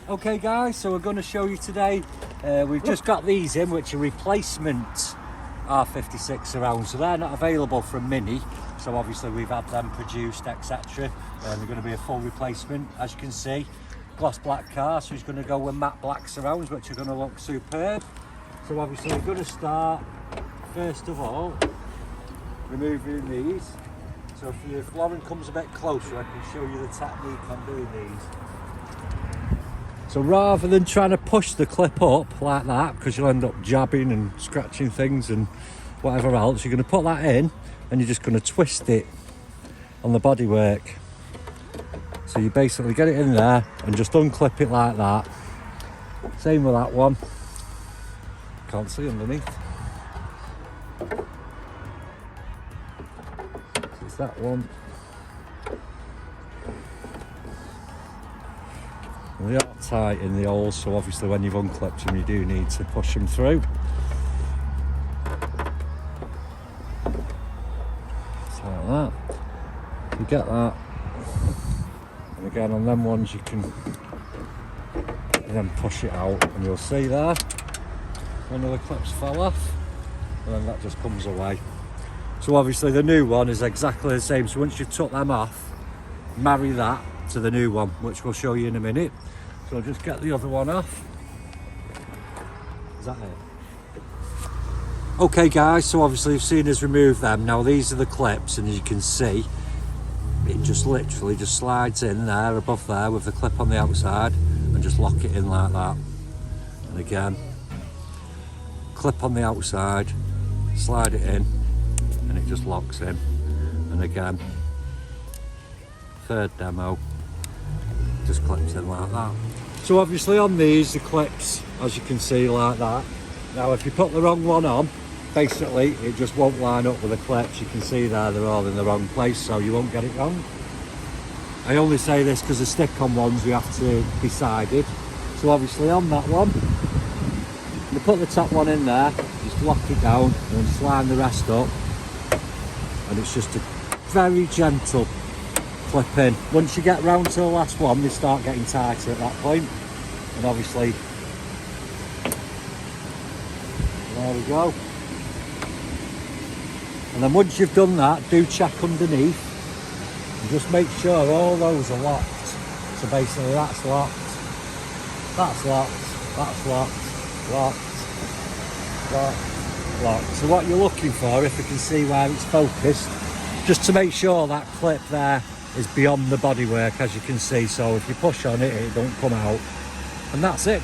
Okay guys, so we're going to show you today, we've just got these in, which are replacement R56 surrounds, so they're not available from Mini, so obviously we've had them produced, etc. They're going to be a full replacement, as you can see. Gloss black car, so he's going to go with matte black surrounds, which are going to look superb. So obviously we're going to start, first of all, removing these. So if Lauren comes a bit closer, I can show you the technique on doing these. So rather than trying to push the clip up like that, because you'll end up jabbing and scratching things and whatever else, you're going to put that in and you're just going to twist it on the bodywork. So you basically get it in there and just unclip it like that. Same with that one. Can't see underneath. So it's that one. And they are tight in the holes, so obviously when you've unclipped them you do need to push them through. Just like that. You get that. And again on them ones you can then push it out and you'll see there one of the clips fell off and then that just comes away. So obviously the new one is exactly the same, so once you've took them off, marry that to the new one, which we'll show you in a minute. So I'll just get the other one off. Is that it? Okay guys, so obviously you've seen us remove them. Now these are the clips, and as you can see, it just literally just slides in there above there with the clip on the outside and just lock it in like that. And again, clip on the outside, slide it in and it just locks in. And again, third demo, just clips in like that. So obviously on these, the clips, as you can see, like that. Now if you put the wrong one on, basically it just won't line up with the clips. You can see there, they're all in the wrong place, so you won't get it wrong. I only say this because the stick-on ones we have to be sided. So obviously on that one, you put the top one in there, just lock it down and then just line the rest up. And it's just a very gentle clip in. Once you get round to the last one, they start getting tighter at that point. And obviously, there we go. And then once you've done that, do check underneath and just make sure all those are locked. So basically that's locked, that's locked, that's locked, locked, locked, locked. So what you're looking for, if you can see where it's focused, just to make sure that clip there is beyond the bodywork, as you can see. So if you push on it, it don't come out. And that's it.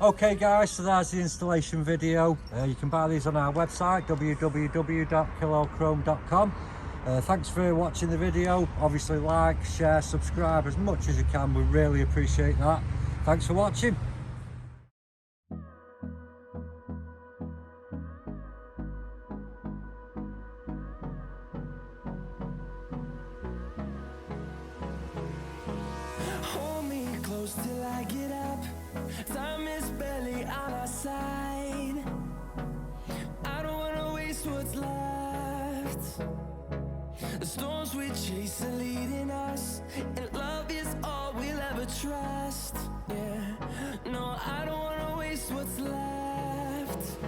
Okay guys, so there's the installation video. You can buy these on our website, www.KillAllChrome.com. Thanks for watching the video. Obviously like, share, subscribe as much as you can. We really appreciate that. Thanks for watching. Hold me close till I get up. Time is barely on our side. I don't wanna waste what's left. The storms we chase are leading us, and love is all we'll ever trust. Yeah, no, I don't wanna waste what's left.